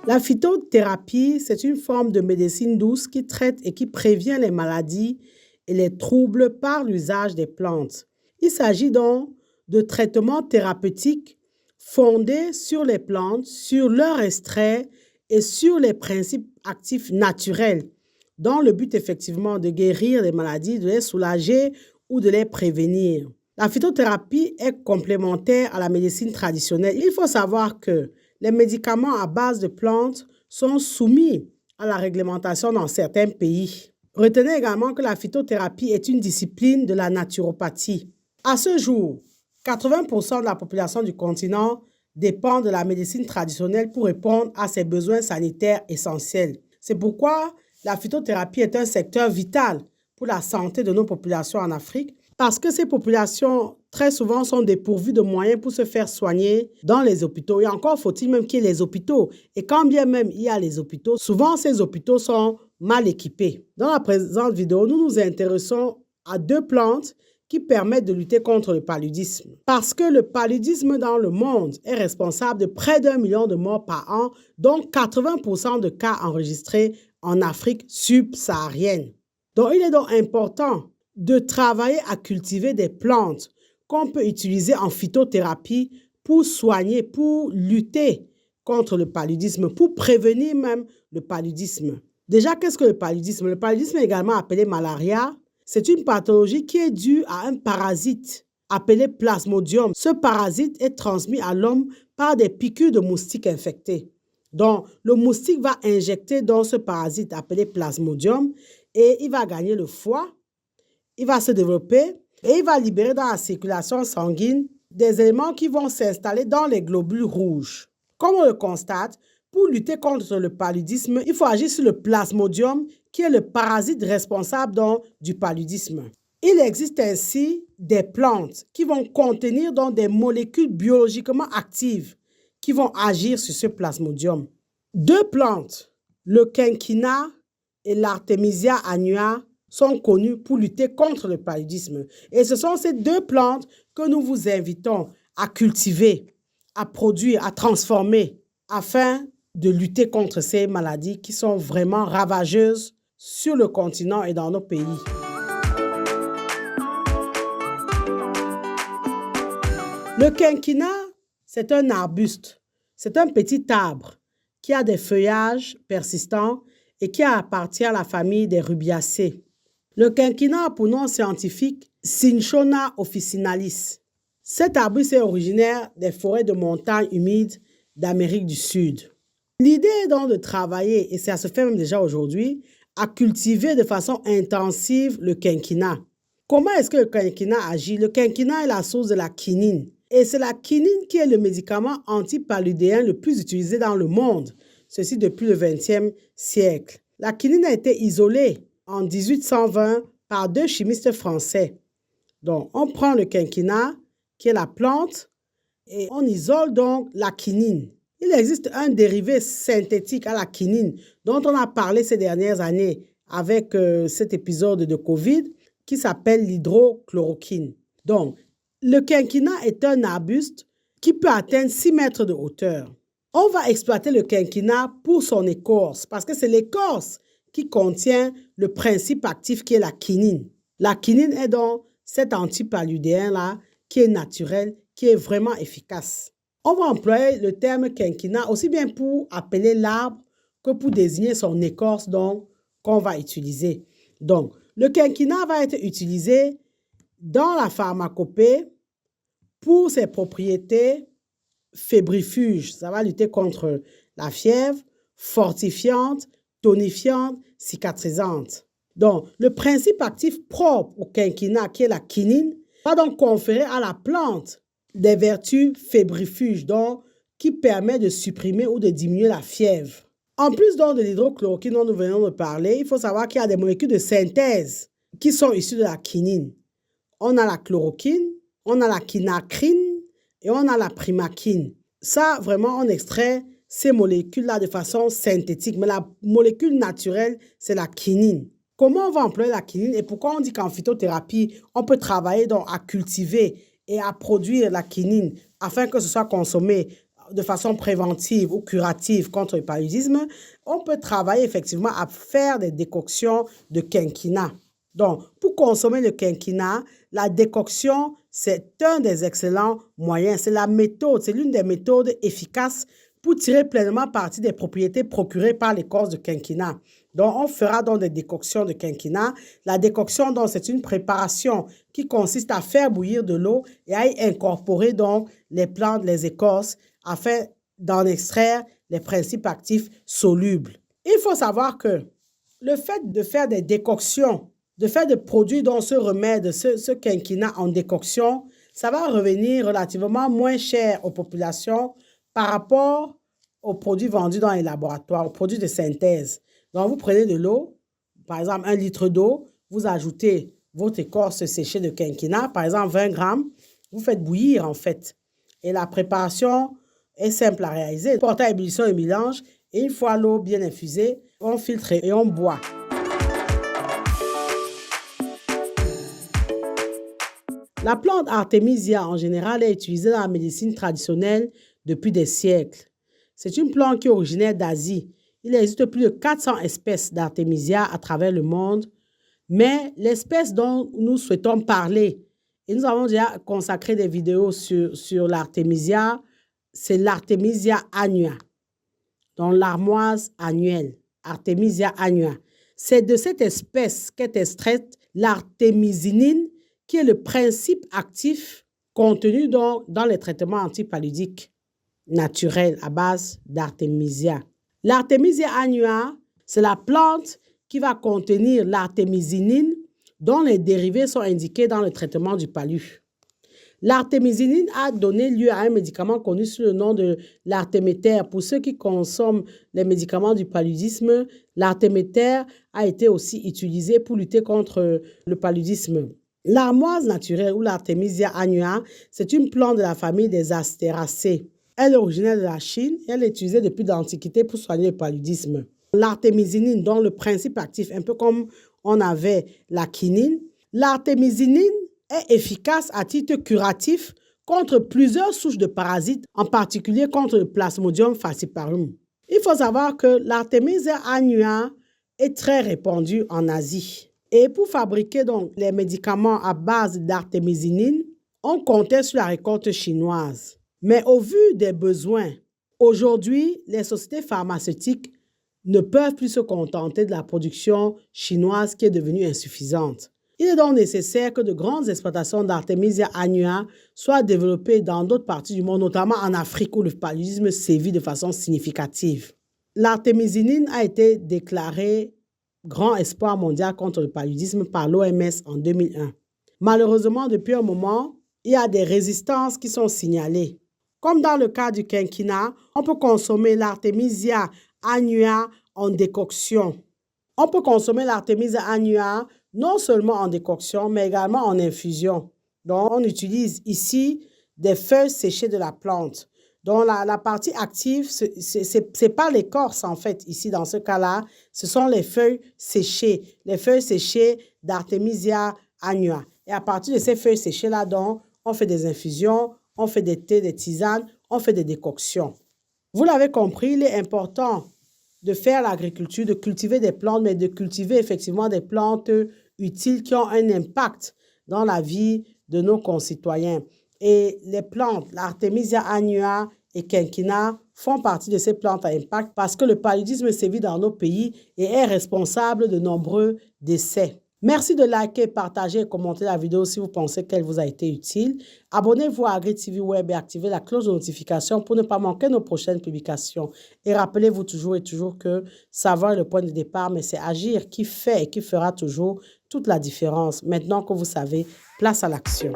La phytothérapie, c'est une forme de médecine douce qui traite et qui prévient les maladies et les troubles par l'usage des plantes. Il s'agit donc de traitements thérapeutiques fondés sur les plantes, sur leur extrait et sur les principes actifs naturels, dans le but effectivement de guérir les maladies, de les soulager ou de les prévenir. La phytothérapie est complémentaire à la médecine traditionnelle. Il faut savoir que les médicaments à base de plantes sont soumis à la réglementation dans certains pays. Retenez également que la phytothérapie est une discipline de la naturopathie. À ce jour, 80% de la population du continent dépend de la médecine traditionnelle pour répondre à ses besoins sanitaires essentiels. C'est pourquoi la phytothérapie est un secteur vital pour la santé de nos populations en Afrique, parce que ces populations, très souvent, sont dépourvues de moyens pour se faire soigner dans les hôpitaux. Et encore faut-il même qu'il y ait les hôpitaux. Et quand bien même il y a les hôpitaux, souvent ces hôpitaux sont mal équipés. Dans la présente vidéo, nous nous intéressons à 2 plantes qui permettent de lutter contre le paludisme. Parce que le paludisme dans le monde est responsable de près d'1 million de morts par an, dont 80% de cas enregistrés en Afrique subsaharienne. Donc, il est donc important de travailler à cultiver des plantes qu'on peut utiliser en phytothérapie pour soigner, pour lutter contre le paludisme, pour prévenir même le paludisme. Déjà, qu'est-ce que le paludisme? Le paludisme est également appelé malaria. C'est une pathologie qui est due à un parasite appelé Plasmodium. Ce parasite est transmis à l'homme par des piqûres de moustiques infectés. Donc, le moustique va injecter dans ce parasite appelé Plasmodium et il va gagner le foie. Il va se développer et il va libérer dans la circulation sanguine des éléments qui vont s'installer dans les globules rouges. Comme on le constate, pour lutter contre le paludisme, il faut agir sur le plasmodium qui est le parasite responsable donc, du paludisme. Il existe ainsi des plantes qui vont contenir donc, des molécules biologiquement actives qui vont agir sur ce plasmodium. 2 plantes, le quinquina et l'Artemisia annua, sont connus pour lutter contre le paludisme. Et ce sont ces 2 plantes que nous vous invitons à cultiver, à produire, à transformer afin de lutter contre ces maladies qui sont vraiment ravageuses sur le continent et dans nos pays. Le quinquina, c'est un arbuste. C'est un petit arbre qui a des feuillages persistants et qui appartient à la famille des rubiacées. Le quinquina a pour nom scientifique Cinchona officinalis. Cet arbuste est originaire des forêts de montagne humides d'Amérique du Sud. L'idée est donc de travailler, et ça se fait même déjà aujourd'hui, à cultiver de façon intensive le quinquina. Comment est-ce que le quinquina agit? Le quinquina est la source de la quinine. Et c'est la quinine qui est le médicament antipaludéen le plus utilisé dans le monde, ceci depuis le XXe siècle. La quinine a été isolée en 1820 par 2 chimistes français. Donc, on prend le quinquina, qui est la plante, et on isole donc la quinine. Il existe un dérivé synthétique à la quinine dont on a parlé ces dernières années avec cet épisode de COVID qui s'appelle l'hydrochloroquine. Donc, le quinquina est un arbuste qui peut atteindre 6 mètres de hauteur. On va exploiter le quinquina pour son écorce parce que c'est l'écorce qui contient le principe actif qui est la quinine. La quinine est donc cet antipaludéen-là qui est naturel, qui est vraiment efficace. On va employer le terme quinquina aussi bien pour appeler l'arbre que pour désigner son écorce qu'on va utiliser. Donc, le quinquina va être utilisé dans la pharmacopée pour ses propriétés fébrifuges. Ça va lutter contre la fièvre, fortifiante, tonifiante, cicatrisante. Donc, le principe actif propre au quinquina, qui est la quinine, va donc conférer à la plante des vertus fébrifuges, donc qui permet de supprimer ou de diminuer la fièvre. En plus donc de l'hydrochloroquine dont nous venons de parler, il faut savoir qu'il y a des molécules de synthèse qui sont issues de la quinine. On a la chloroquine, on a la quinacrine et on a la primaquine. Ça, vraiment, on extrait ces molécules-là de façon synthétique. Mais la molécule naturelle, c'est la quinine. Comment on va employer la quinine et pourquoi on dit qu'en phytothérapie, on peut travailler donc à cultiver et à produire la quinine afin que ce soit consommé de façon préventive ou curative contre le paludisme, on peut travailler effectivement à faire des décoctions de quinquina. Donc, pour consommer le quinquina, la décoction, c'est un des excellents moyens. C'est la méthode, c'est l'une des méthodes efficaces pour tirer pleinement parti des propriétés procurées par l'écorce de quinquina. Donc, on fera donc des décoctions de quinquina. La décoction, donc, c'est une préparation qui consiste à faire bouillir de l'eau et à y incorporer donc les plantes, les écorces, afin d'en extraire les principes actifs solubles. Il faut savoir que le fait de faire des décoctions, de faire des produits dont ce remède, ce quinquina en décoction, ça va revenir relativement moins cher aux populations par rapport aux produits vendus dans les laboratoires, aux produits de synthèse. Donc, vous prenez de l'eau, par exemple 1 litre d'eau, vous ajoutez votre écorce séchée de quinquina, par exemple 20 grammes, vous faites bouillir en fait. Et la préparation est simple à réaliser. Portez à ébullition et mélange, et une fois l'eau bien infusée, on filtre et on boit. La plante Artemisia, en général, est utilisée dans la médecine traditionnelle depuis des siècles. C'est une plante qui est originaire d'Asie. Il existe plus de 400 espèces d'Artemisia à travers le monde, mais l'espèce dont nous souhaitons parler, et nous avons déjà consacré des vidéos sur l'Artemisia, c'est l'Artemisia annua, donc l'armoise annuelle, Artemisia annua. C'est de cette espèce qu'est extraite l'artémisinine, qui est le principe actif contenu dans les traitements antipaludiques naturels à base d'Artemisia. L'Artemisia annua, c'est la plante qui va contenir l'artémisinine dont les dérivés sont indiqués dans le traitement du palu. L'artémisinine a donné lieu à un médicament connu sous le nom de l'artéméter. Pour ceux qui consomment les médicaments du paludisme, l'artéméter a été aussi utilisé pour lutter contre le paludisme. L'armoise naturelle ou l'Artemisia annua, c'est une plante de la famille des Astéracées. Elle est originaire de la Chine et elle est utilisée depuis l'Antiquité pour soigner le paludisme. L'artémisinine, dont le principe actif, un peu comme on avait la quinine, l'artémisinine est efficace à titre curatif contre plusieurs souches de parasites, en particulier contre le Plasmodium falciparum. Il faut savoir que l'Artemisia annua est très répandue en Asie. Et pour fabriquer donc les médicaments à base d'artémisinine, on comptait sur la récolte chinoise. Mais au vu des besoins, aujourd'hui, les sociétés pharmaceutiques ne peuvent plus se contenter de la production chinoise qui est devenue insuffisante. Il est donc nécessaire que de grandes exploitations d'Artemisia annua soient développées dans d'autres parties du monde, notamment en Afrique où le paludisme sévit de façon significative. L'artémisinine a été déclarée grand espoir mondial contre le paludisme par l'OMS en 2001. Malheureusement, depuis un moment, il y a des résistances qui sont signalées. Comme dans le cas du quinquina, on peut consommer l'Artemisia annua en décoction. On peut consommer l'Artemisia annua non seulement en décoction, mais également en infusion. Donc, on utilise ici des feuilles séchées de la plante. Donc, la partie active, ce n'est pas l'écorce, en fait, ici, dans ce cas-là. Ce sont les feuilles séchées d'Artemisia annua. Et à partir de ces feuilles séchées-là, donc, on fait des infusions, on fait des thés, des tisanes, on fait des décoctions. Vous l'avez compris, il est important de faire l'agriculture, de cultiver des plantes, mais de cultiver effectivement des plantes utiles qui ont un impact dans la vie de nos concitoyens. Et les plantes, l'Artemisia annua et quinquina, font partie de ces plantes à impact parce que le paludisme sévit dans nos pays et est responsable de nombreux décès. Merci de liker, partager et commenter la vidéo si vous pensez qu'elle vous a été utile. Abonnez-vous à AgriTV Web et activez la cloche de notification pour ne pas manquer nos prochaines publications. Et rappelez-vous toujours que savoir est le point de départ, mais c'est agir qui fait et qui fera toujours toute la différence. Maintenant que vous savez, place à l'action.